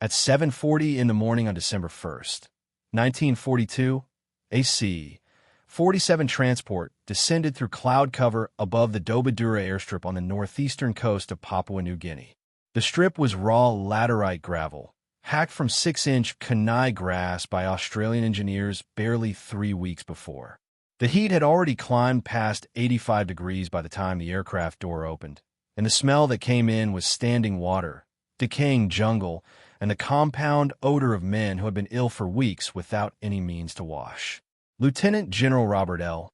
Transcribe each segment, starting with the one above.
At 7:40 in the morning on December 1st, 1942, a C-47 transport descended through cloud cover above the Dobadura airstrip on the northeastern coast of Papua New Guinea. The strip was raw laterite gravel, hacked from 6-inch Kenai grass by Australian engineers barely 3 weeks before. The heat had already climbed past 85 degrees by the time the aircraft door opened, and the smell that came in was standing water, decaying jungle, and the compound odor of men who had been ill for weeks without any means to wash. Lieutenant General Robert L.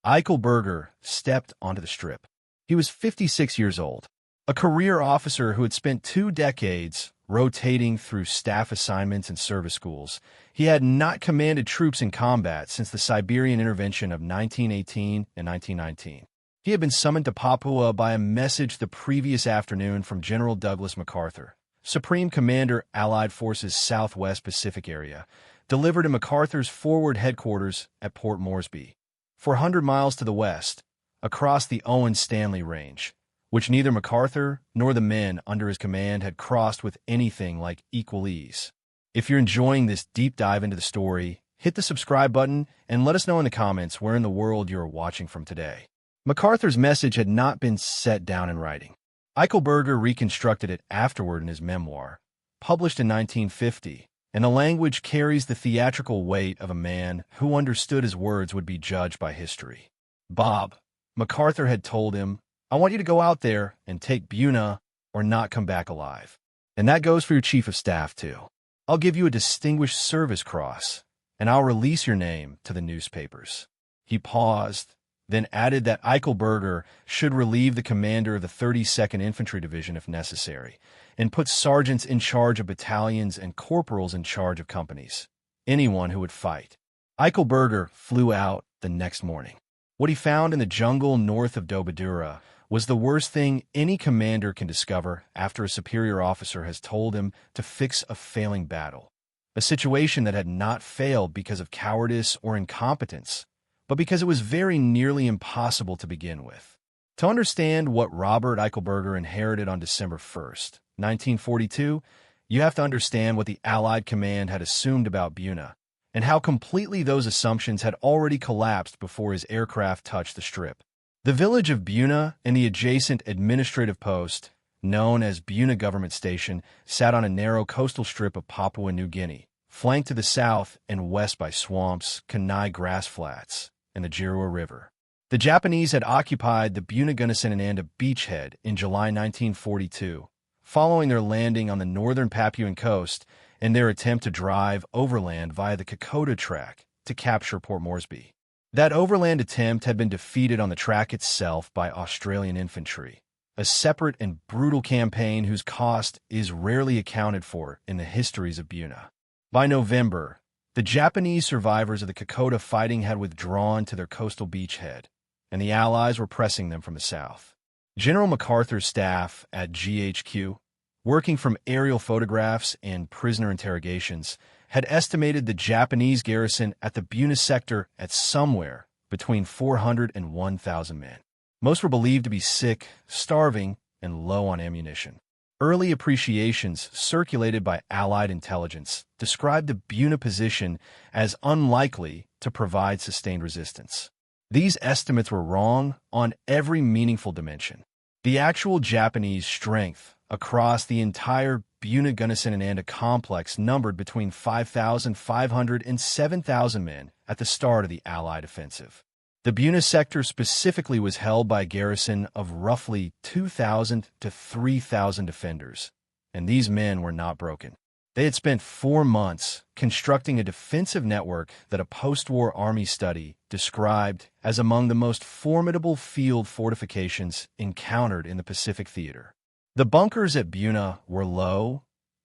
Eichelberger stepped onto the strip. He was 56 years old, a career officer who had spent 2 decades rotating through staff assignments and service schools. He had not commanded troops in combat since the Siberian intervention of 1918 and 1919. He had been summoned to Papua by a message the previous afternoon from General Douglas MacArthur, Supreme Commander Allied Forces Southwest Pacific Area, delivered in MacArthur's forward headquarters at Port Moresby, 400 miles to the west, across the Owen Stanley Range, which neither MacArthur nor the men under his command had crossed with anything like equal ease. If you're enjoying this deep dive into the story, hit the subscribe button and let us know in the comments where in the world you're watching from today. MacArthur's message had not been set down in writing. Eichelberger reconstructed it afterward in his memoir, published in 1950, and the language carries the theatrical weight of a man who understood his words would be judged by history. "Bob," MacArthur had told him, "I want you to go out there and take Buna or not come back alive. And that goes for your chief of staff, too. I'll give you a Distinguished Service Cross, and I'll release your name to the newspapers." He paused, then added that Eichelberger should relieve the commander of the 32nd Infantry Division if necessary, and put sergeants in charge of battalions and corporals in charge of companies, anyone who would fight. Eichelberger flew out the next morning. What he found in the jungle north of Dobadura was the worst thing any commander can discover after a superior officer has told him to fix a failing battle, a situation that had not failed because of cowardice or incompetence, but because it was very nearly impossible to begin with. To understand what Robert Eichelberger inherited on December 1st, 1942, you have to understand what the Allied command had assumed about Buna, and how completely those assumptions had already collapsed before his aircraft touched the strip. The village of Buna and the adjacent administrative post, known as Buna Government Station, sat on a narrow coastal strip of Papua New Guinea, flanked to the south and west by swamps, Kenai grass flats, and the Jirua River. The Japanese had occupied the Buna-Gunnasenananda beachhead in July 1942, following their landing on the northern Papuan coast and their attempt to drive overland via the Kokoda track to capture Port Moresby. That overland attempt had been defeated on the track itself by Australian infantry, a separate and brutal campaign whose cost is rarely accounted for in the histories of Buna. By November, the Japanese survivors of the Kokoda fighting had withdrawn to their coastal beachhead, and the Allies were pressing them from the south. General MacArthur's staff at GHQ, working from aerial photographs and prisoner interrogations, had estimated the Japanese garrison at the Buna sector at somewhere between 400 and 1,000 men. Most were believed to be sick, starving, and low on ammunition. Early appreciations circulated by Allied intelligence described the Buna position as unlikely to provide sustained resistance. These estimates were wrong on every meaningful dimension. The actual Japanese strength across the entire Buna-Gunnasenananda complex numbered between 5,500 and 7,000 men at the start of the Allied offensive. The Buna sector specifically was held by a garrison of roughly 2,000 to 3,000 defenders, and these men were not broken. They had spent 4 months constructing a defensive network that a post-war army study described as among the most formidable field fortifications encountered in the Pacific theater. The bunkers at Buna were low,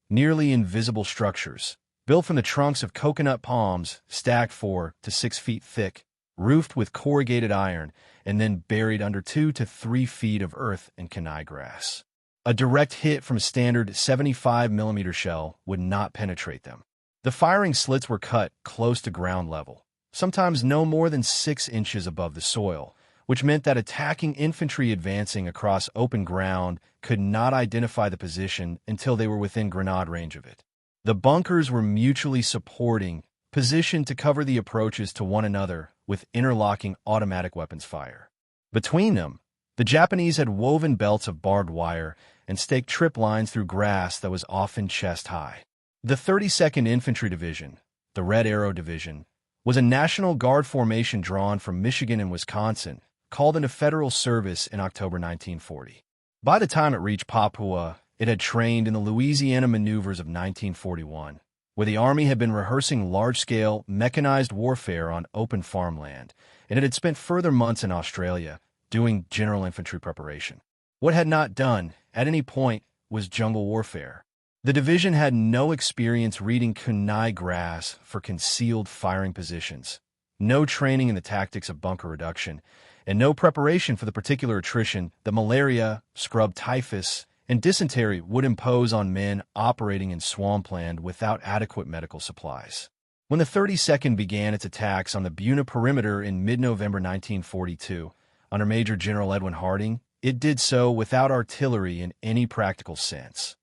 nearly invisible structures, built from the trunks of coconut palms stacked 4 to 6 feet thick, roofed with corrugated iron, and then buried under 2 to 3 feet of earth and Kenai grass. A direct hit from a standard 75mm shell would not penetrate them. The firing slits were cut close to ground level, sometimes no more than 6 inches above the soil, which meant that attacking infantry advancing across open ground could not identify the position until they were within grenade range of it. The bunkers were mutually supporting, positioned to cover the approaches to one another with interlocking automatic weapons fire. Between them, the Japanese had woven belts of barbed wire and staked trip lines through grass that was often chest-high. The 32nd Infantry Division, the Red Arrow Division, was a National Guard formation drawn from Michigan and Wisconsin, called into federal service in October 1940. By the time it reached Papua, it had trained in the Louisiana maneuvers of 1941, where the Army had been rehearsing large-scale, mechanized warfare on open farmland, and it had spent further months in Australia doing general infantry preparation. What it had not done, at any point, was jungle warfare. The division had no experience reading kunai grass for concealed firing positions, no training in the tactics of bunker reduction, and no preparation for the particular attrition that malaria, scrub typhus, and dysentery would impose on men operating in swampland without adequate medical supplies. When the 32nd began its attacks on the Buna perimeter in mid-November 1942, under Major General Edwin Harding, it did so without artillery in any practical sense.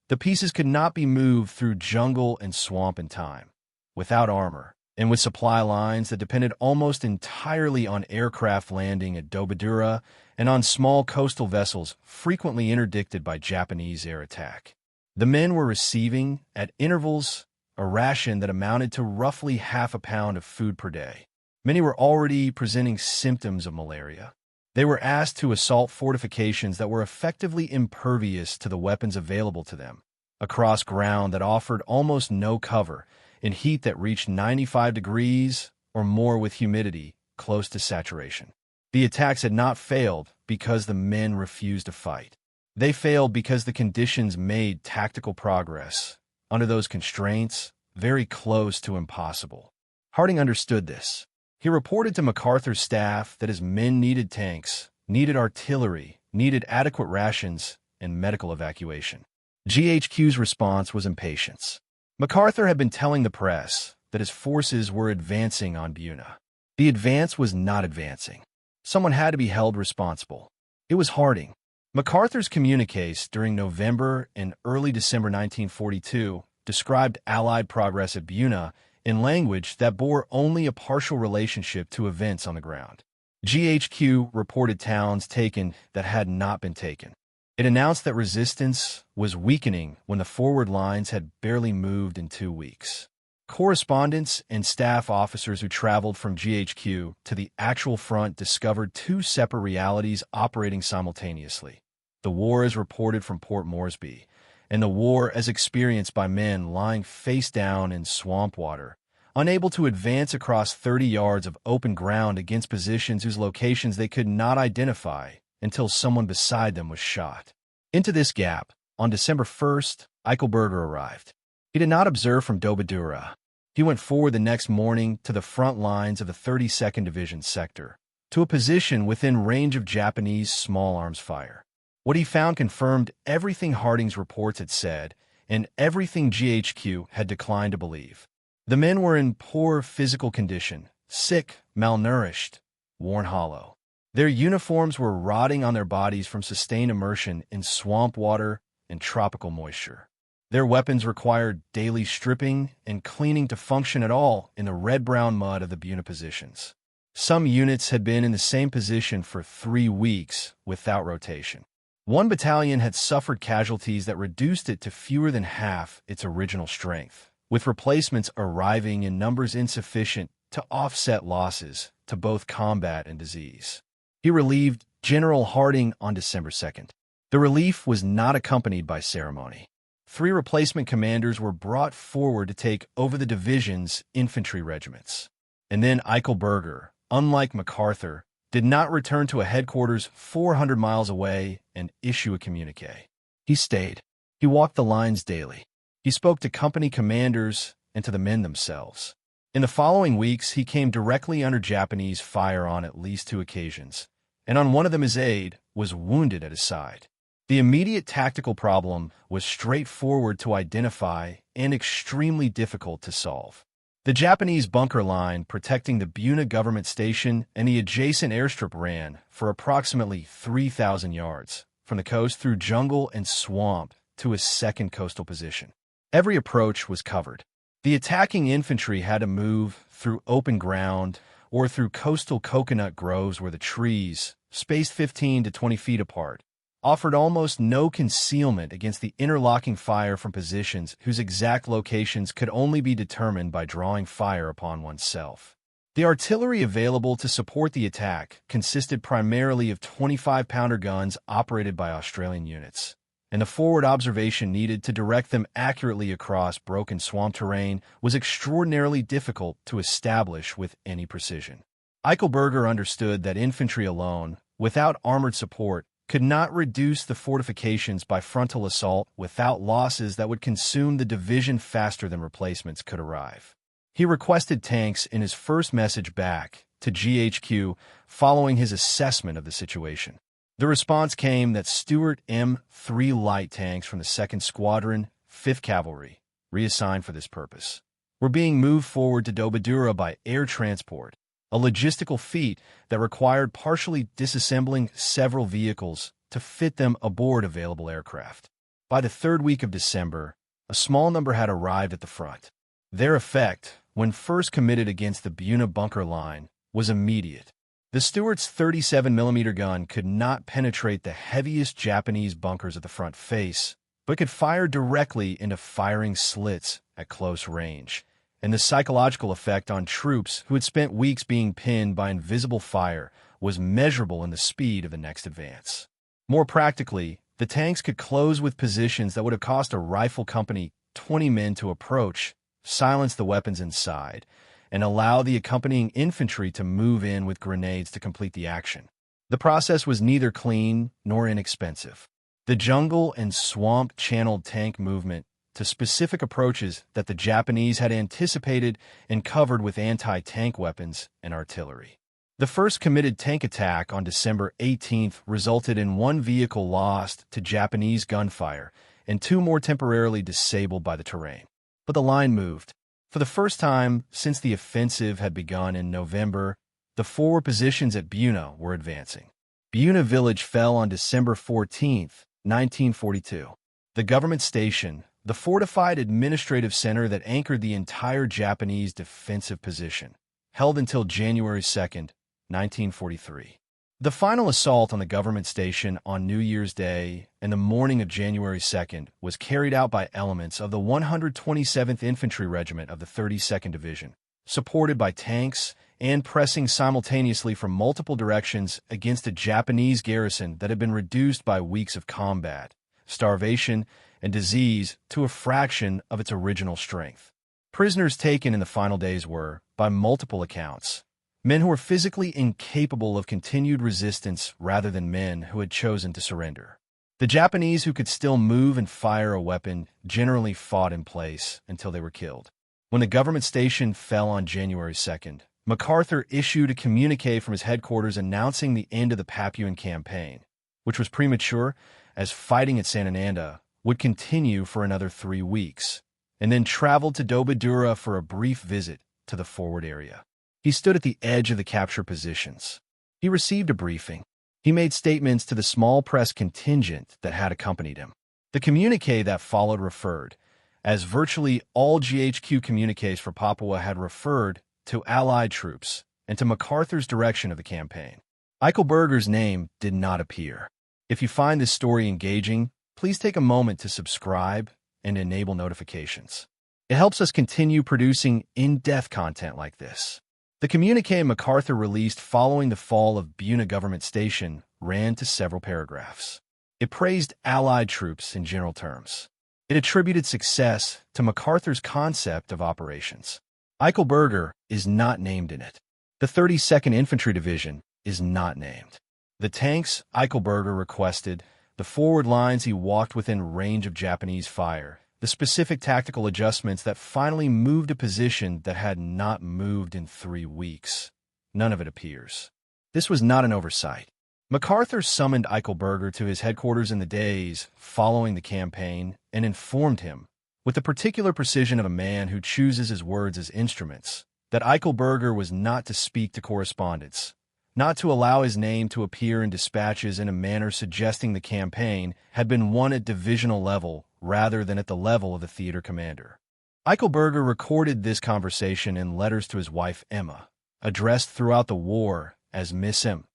The pieces could not be moved through jungle and swamp in time, without armor, and with supply lines that depended almost entirely on aircraft landing at Dobadura and on small coastal vessels frequently interdicted by Japanese air attack. The men were receiving, at intervals, a ration that amounted to roughly half a pound of food per day. Many were already presenting symptoms of malaria. They were asked to assault fortifications that were effectively impervious to the weapons available to them, across ground that offered almost no cover, in heat that reached 95 degrees or more with humidity close to saturation. The attacks had not failed because the men refused to fight. They failed because the conditions made tactical progress, under those constraints, very close to impossible. Harding understood this. He reported to MacArthur's staff that his men needed tanks, needed artillery, needed adequate rations, and medical evacuation. GHQ's response was impatience. MacArthur had been telling the press that his forces were advancing on Buna. The advance was not advancing. Someone had to be held responsible. It was Harding. MacArthur's communiques during November and early December 1942 described Allied progress at Buna in language that bore only a partial relationship to events on the ground. GHQ reported towns taken that had not been taken. It announced that resistance was weakening when the forward lines had barely moved in 2 weeks. Correspondents and staff officers who traveled from GHQ to the actual front discovered two separate realities operating simultaneously: the war as reported from Port Moresby, and the war as experienced by men lying face down in swamp water, unable to advance across 30 yards of open ground against positions whose locations they could not identify until someone beside them was shot. Into this gap, on December 1st, Eichelberger arrived. He did not observe from Dobadura. He went forward the next morning to the front lines of the 32nd Division sector, to a position within range of Japanese small arms fire. What he found confirmed everything Harding's reports had said, and everything GHQ had declined to believe. The men were in poor physical condition, sick, malnourished, worn hollow. Their uniforms were rotting on their bodies from sustained immersion in swamp water and tropical moisture. Their weapons required daily stripping and cleaning to function at all in the red-brown mud of the Buna positions. Some units had been in the same position for 3 weeks without rotation. One battalion had suffered casualties that reduced it to fewer than half its original strength, with replacements arriving in numbers insufficient to offset losses to both combat and disease. He relieved General Harding on December 2nd. The relief was not accompanied by ceremony. 3 replacement commanders were brought forward to take over the division's infantry regiments. And then Eichelberger, unlike MacArthur, did not return to a headquarters 400 miles away and issue a communique. He stayed. He walked the lines daily. He spoke to company commanders and to the men themselves. In the following weeks, he came directly under Japanese fire on at least 2 occasions, and on one of them his aide was wounded at his side. The immediate tactical problem was straightforward to identify and extremely difficult to solve. The Japanese bunker line protecting the Buna government station and the adjacent airstrip ran for approximately 3,000 yards, from the coast through jungle and swamp to a second coastal position. Every approach was covered. The attacking infantry had to move through open ground or through coastal coconut groves where the trees, spaced 15 to 20 feet apart, offered almost no concealment against the interlocking fire from positions whose exact locations could only be determined by drawing fire upon oneself. The artillery available to support the attack consisted primarily of 25-pounder guns operated by Australian units, and the forward observation needed to direct them accurately across broken swamp terrain was extraordinarily difficult to establish with any precision. Eichelberger understood that infantry alone, without armored support, could not reduce the fortifications by frontal assault without losses that would consume the division faster than replacements could arrive. He requested tanks in his first message back to GHQ following his assessment of the situation. The response came that Stuart M3 light tanks from the 2nd Squadron, 5th Cavalry, reassigned for this purpose, were being moved forward to Dobadura by air transport, a logistical feat that required partially disassembling several vehicles to fit them aboard available aircraft. By the 3rd week of December, a small number had arrived at the front. Their effect, when first committed against the Buna bunker line, was immediate. The Stuart's 37mm gun could not penetrate the heaviest Japanese bunkers at the front face, but could fire directly into firing slits at close range, and the psychological effect on troops who had spent weeks being pinned by invisible fire was measurable in the speed of the next advance. More practically, the tanks could close with positions that would have cost a rifle company 20 men to approach, silence the weapons inside, and allow the accompanying infantry to move in with grenades to complete the action. The process was neither clean nor inexpensive. The jungle and swamp-channeled tank movement to specific approaches that the Japanese had anticipated and covered with anti-tank weapons and artillery. The first committed tank attack on December 18th resulted in 1 vehicle lost to Japanese gunfire and 2 more temporarily disabled by the terrain. But the line moved. For the first time since the offensive had begun in November, the forward positions at Buna were advancing. Buna village fell on December 14th, 1942. The government station, the fortified administrative center that anchored the entire Japanese defensive position, held until January 2nd, 1943. The final assault on the government station on New Year's Day and the morning of January 2nd was carried out by elements of the 127th Infantry Regiment of the 32nd Division, supported by tanks and pressing simultaneously from multiple directions against a Japanese garrison that had been reduced by weeks of combat, starvation, and disease to a fraction of its original strength. Prisoners taken in the final days were, by multiple accounts, men who were physically incapable of continued resistance rather than men who had chosen to surrender. The Japanese who could still move and fire a weapon generally fought in place until they were killed. When the government station fell on January 2nd, MacArthur issued a communique from his headquarters announcing the end of the Papuan campaign, which was premature as fighting at Sanananda would continue for another 3 weeks, and then traveled to Dobadura for a brief visit to the forward area. He stood at the edge of the captured positions. He received a briefing. He made statements to the small press contingent that had accompanied him. The communique that followed referred, as virtually all GHQ communiques for Papua had referred, to Allied troops and to MacArthur's direction of the campaign. Eichelberger's name did not appear. If you find this story engaging, please take a moment to subscribe and enable notifications. It helps us continue producing in-depth content like this. The communique MacArthur released following the fall of Buna government station ran to several paragraphs. It praised Allied troops in general terms. It attributed success to MacArthur's concept of operations. Eichelberger is not named in it. The 32nd Infantry Division is not named. The tanks Eichelberger requested, the forward lines he walked within range of Japanese fire, the specific tactical adjustments that finally moved a position that had not moved in 3 weeks. None of it appears. This was not an oversight. MacArthur summoned Eichelberger to his headquarters in the days following the campaign and informed him, with the particular precision of a man who chooses his words as instruments, that Eichelberger was not to speak to correspondents, not to allow his name to appear in dispatches in a manner suggesting the campaign had been won at divisional level rather than at the level of the theater commander. Eichelberger recorded this conversation in letters to his wife Emma, addressed throughout the war as Miss M.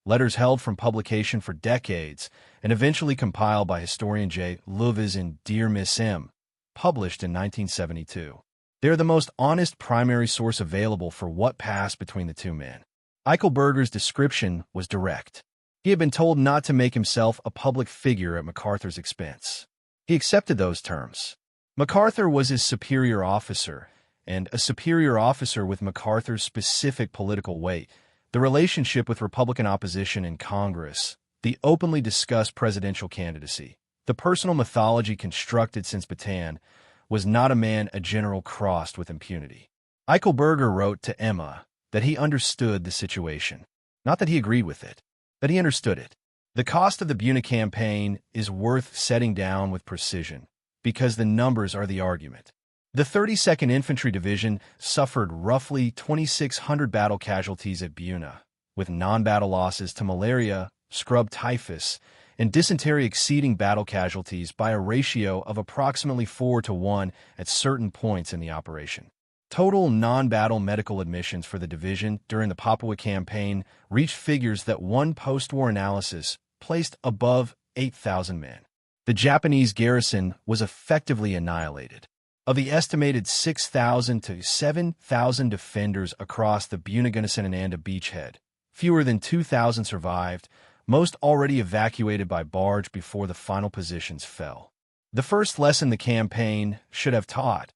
Letters held from publication for decades and eventually compiled by historian J. Luvis in Dear Miss M., published in 1972. They are the most honest primary source available for what passed between the two men. Eichelberger's description was direct. He had been told not to make himself a public figure at MacArthur's expense. He accepted those terms. MacArthur was his superior officer, and a superior officer with MacArthur's specific political weight, the relationship with Republican opposition in Congress, the openly discussed presidential candidacy, the personal mythology constructed since Bataan, was not a man a general crossed with impunity. Eichelberger wrote to Emma that he understood the situation. Not that he agreed with it, that he understood it. The cost of the Buna campaign is worth setting down with precision, because the numbers are the argument. The 32nd Infantry Division suffered roughly 2,600 battle casualties at Buna, with non-battle losses to malaria, scrub typhus, and dysentery exceeding battle casualties by a ratio of approximately 4-to-1 at certain points in the operation. Total non-battle medical admissions for the division during the Papua campaign reached figures that one post-war analysis placed above 8,000 men. The Japanese garrison was effectively annihilated. Of the estimated 6,000 to 7,000 defenders across the Buna-Gunasanananda beachhead, fewer than 2,000 survived, most already evacuated by barge before the final positions fell. The first lesson the campaign should have taught,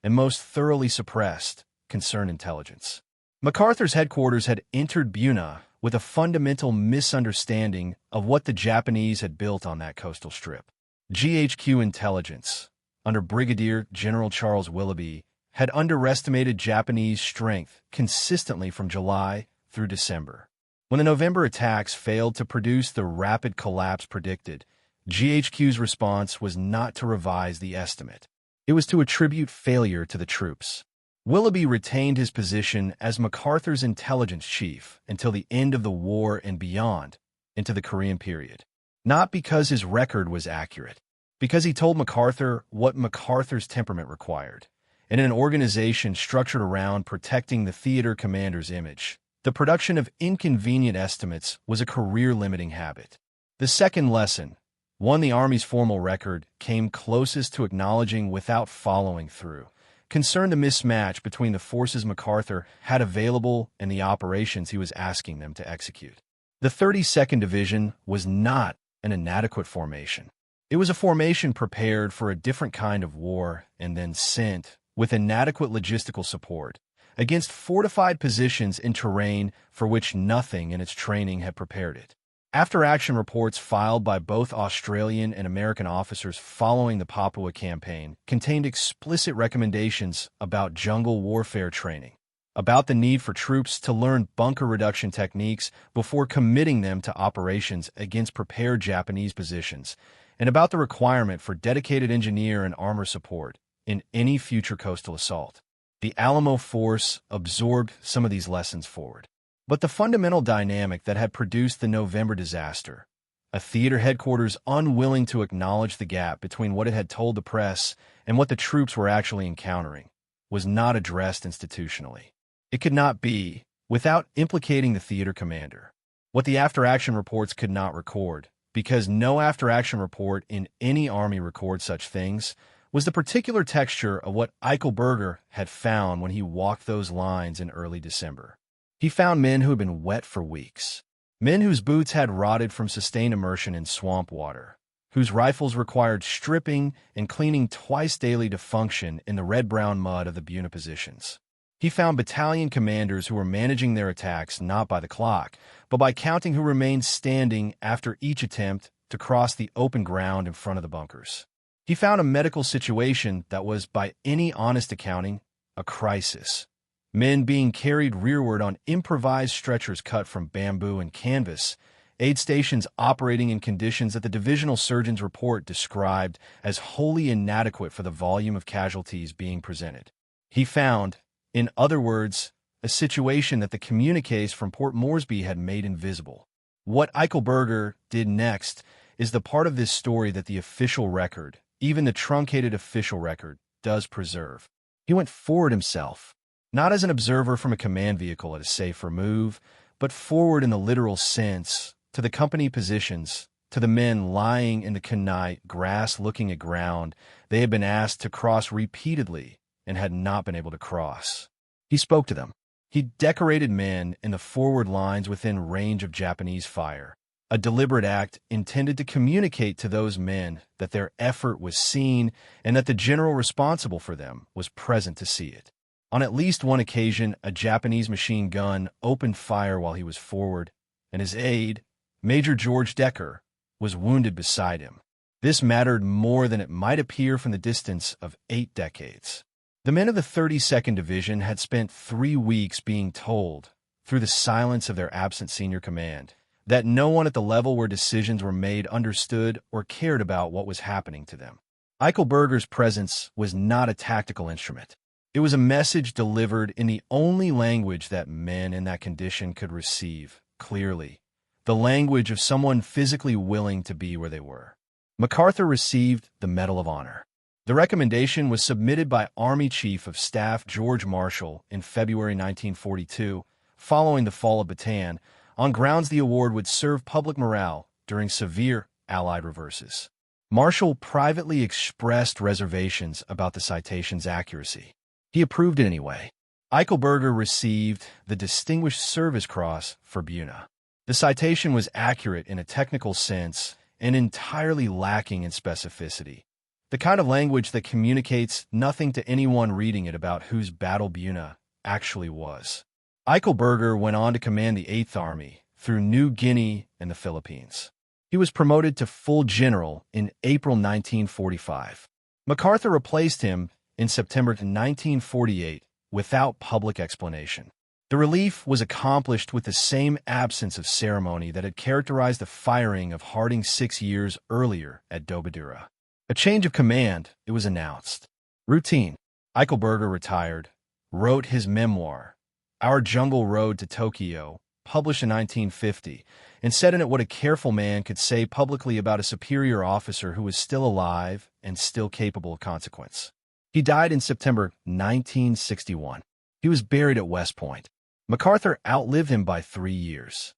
and most thoroughly suppressed, concerned intelligence. MacArthur's headquarters had entered Buna with a fundamental misunderstanding of what the Japanese had built on that coastal strip. GHQ intelligence, under Brigadier General Charles Willoughby, had underestimated Japanese strength consistently from July through December. When the November attacks failed to produce the rapid collapse predicted, GHQ's response was not to revise the estimate. It was to attribute failure to the troops. Willoughby retained his position as MacArthur's intelligence chief until the end of the war and beyond, into the Korean period. Not because his record was accurate, because he told MacArthur what MacArthur's temperament required. And in an organization structured around protecting the theater commander's image, the production of inconvenient estimates was a career-limiting habit. The second lesson, one the Army's formal record came closest to acknowledging without following through, concerned the mismatch between the forces MacArthur had available and the operations he was asking them to execute. The 32nd Division was not an inadequate formation. It was a formation prepared for a different kind of war and then sent, with inadequate logistical support, against fortified positions in terrain for which nothing in its training had prepared it. After-action reports filed by both Australian and American officers following the Papua campaign contained explicit recommendations about jungle warfare training, about the need for troops to learn bunker reduction techniques before committing them to operations against prepared Japanese positions, and about the requirement for dedicated engineer and armor support in any future coastal assault. The Alamo Force absorbed some of these lessons forward. But the fundamental dynamic that had produced the November disaster, a theater headquarters unwilling to acknowledge the gap between what it had told the press and what the troops were actually encountering, was not addressed institutionally. It could not be, without implicating the theater commander. What the after-action reports could not record, because no after-action report in any army records such things, was the particular texture of what Eichelberger had found when he walked those lines in early December. He found men who had been wet for weeks, men whose boots had rotted from sustained immersion in swamp water, whose rifles required stripping and cleaning twice daily to function in the red-brown mud of the Buna positions. He found battalion commanders who were managing their attacks not by the clock, but by counting who remained standing after each attempt to cross the open ground in front of the bunkers. He found a medical situation that was, by any honest accounting, a crisis. Men being carried rearward on improvised stretchers cut from bamboo and canvas, aid stations operating in conditions that the divisional surgeon's report described as wholly inadequate for the volume of casualties being presented. He found, in other words, a situation that the communiques from Port Moresby had made invisible. What Eichelberger did next is the part of this story that the official record, even the truncated official record does preserve. He went forward himself, not as an observer from a command vehicle at a safer move, but forward in the literal sense, to the company positions, to the men lying in the Kenai grass looking at ground they had been asked to cross repeatedly and had not been able to cross. He spoke to them. He decorated men in the forward lines within range of Japanese fire, a deliberate act intended to communicate to those men that their effort was seen and that the general responsible for them was present to see it. On at least one occasion, a Japanese machine gun opened fire while he was forward, and his aide, Major George Decker, was wounded beside him. This mattered more than it might appear from the distance of 8 decades. The men of the 32nd Division had spent 3 weeks being told, through the silence of their absent senior command, that no one at the level where decisions were made understood or cared about what was happening to them. Eichelberger's presence was not a tactical instrument. It was a message delivered in the only language that men in that condition could receive, clearly, the language of someone physically willing to be where they were. MacArthur received the Medal of Honor. The recommendation was submitted by Army Chief of Staff George Marshall in February 1942, following the fall of Bataan, on grounds the award would serve public morale during severe Allied reverses. Marshall privately expressed reservations about the citation's accuracy. He approved it anyway. Eichelberger received the Distinguished Service Cross for Buna. The citation was accurate in a technical sense and entirely lacking in specificity, the kind of language that communicates nothing to anyone reading it about whose battle Buna actually was. Eichelberger went on to command the 8th Army through New Guinea and the Philippines. He was promoted to full general in April 1945. MacArthur replaced him in September 1948 without public explanation. The relief was accomplished with the same absence of ceremony that had characterized the firing of Harding 6 years earlier at Dobadura. A change of command, it was announced. Routine. Eichelberger retired, wrote his memoir, Our Jungle Road to Tokyo, published in 1950, and said in it what a careful man could say publicly about a superior officer who was still alive and still capable of consequence. He died in September 1961. He was buried at West Point. MacArthur outlived him by 3 years.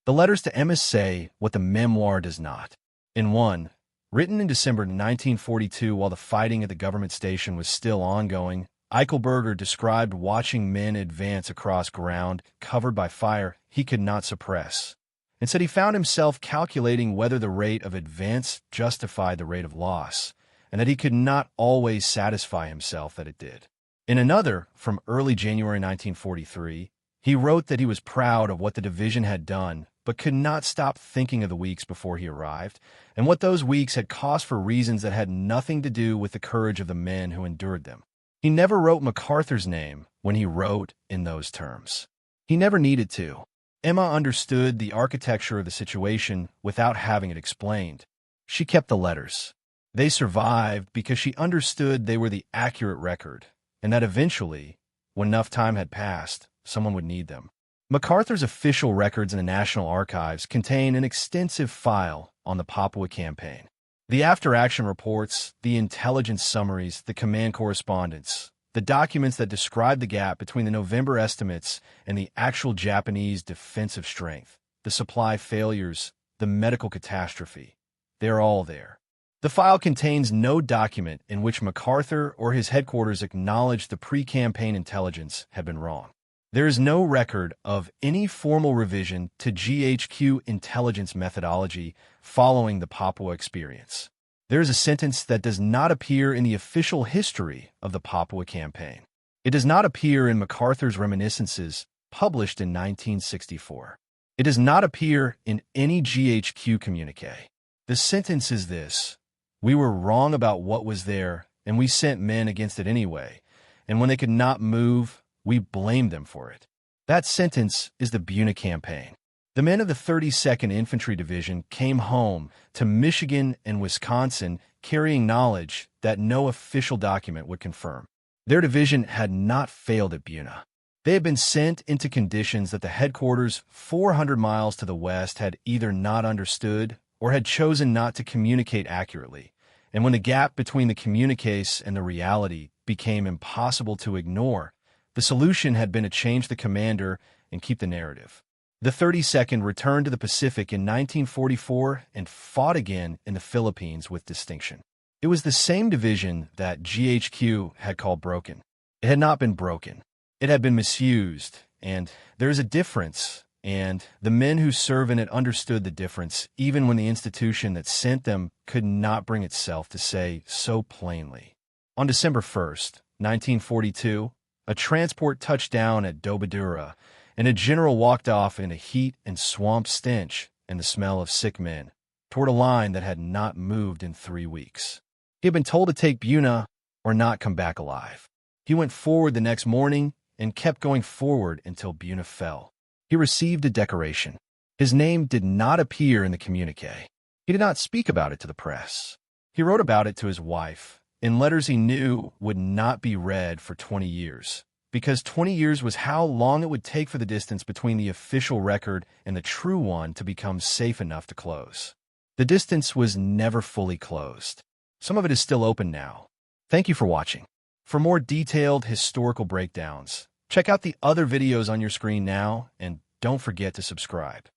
The letters to Emma say what the memoir does not. In one, written in December 1942 while the fighting at the government station was still ongoing, Eichelberger described watching men advance across ground covered by fire he could not suppress, and said he found himself calculating whether the rate of advance justified the rate of loss, and that he could not always satisfy himself that it did. In another, from early January 1943, he wrote that he was proud of what the division had done, but could not stop thinking of the weeks before he arrived, and what those weeks had cost for reasons that had nothing to do with the courage of the men who endured them. He never wrote MacArthur's name when he wrote in those terms. He never needed to. Emma understood the architecture of the situation without having it explained. She kept the letters. They survived because she understood they were the accurate record, and that eventually, when enough time had passed, someone would need them. MacArthur's official records in the National Archives contain an extensive file on the Papua campaign. The after-action reports, the intelligence summaries, the command correspondence, the documents that describe the gap between the November estimates and the actual Japanese defensive strength, the supply failures, the medical catastrophe, they're all there. The file contains no document in which MacArthur or his headquarters acknowledged the pre-campaign intelligence had been wrong. There is no record of any formal revision to GHQ intelligence methodology following the Papua experience. There is a sentence that does not appear in the official history of the Papua campaign. It does not appear in MacArthur's reminiscences published in 1964. It does not appear in any GHQ communique. The sentence is this: "We were wrong about what was there, and we sent men against it anyway, and when they could not move, we blamed them for it." That sentence is the Buna campaign. The men of the 32nd Infantry Division came home to Michigan and Wisconsin carrying knowledge that no official document would confirm. Their division had not failed at Buna. They had been sent into conditions that the headquarters 400 miles to the west had either not understood or had chosen not to communicate accurately, And when the gap between the communiques and the reality became impossible to ignore, the solution had been to change the commander and keep the narrative. The 32nd returned to the Pacific in 1944 and fought again in the Philippines with distinction. It was the same division that GHQ had called broken. It had not been broken. It had been misused, and there is a difference, and the men who serve in it understood the difference, even when the institution that sent them could not bring itself to say so plainly. On December 1st, 1942, a transport touched down at Dobadura, and a general walked off in a heat and swamp stench and the smell of sick men toward a line that had not moved in 3 weeks. He had been told to take Buna or not come back alive. He went forward the next morning and kept going forward until Buna fell. He received a decoration. His name did not appear in the communique. He did not speak about it to the press. He wrote about it to his wife in letters he knew would not be read for 20 years, because 20 years was how long it would take for the distance between the official record and the true one to become safe enough to close. The distance was never fully closed. Some of it is still open now. Thank you for watching. For more detailed historical breakdowns, check out the other videos on your screen now, and don't forget to subscribe.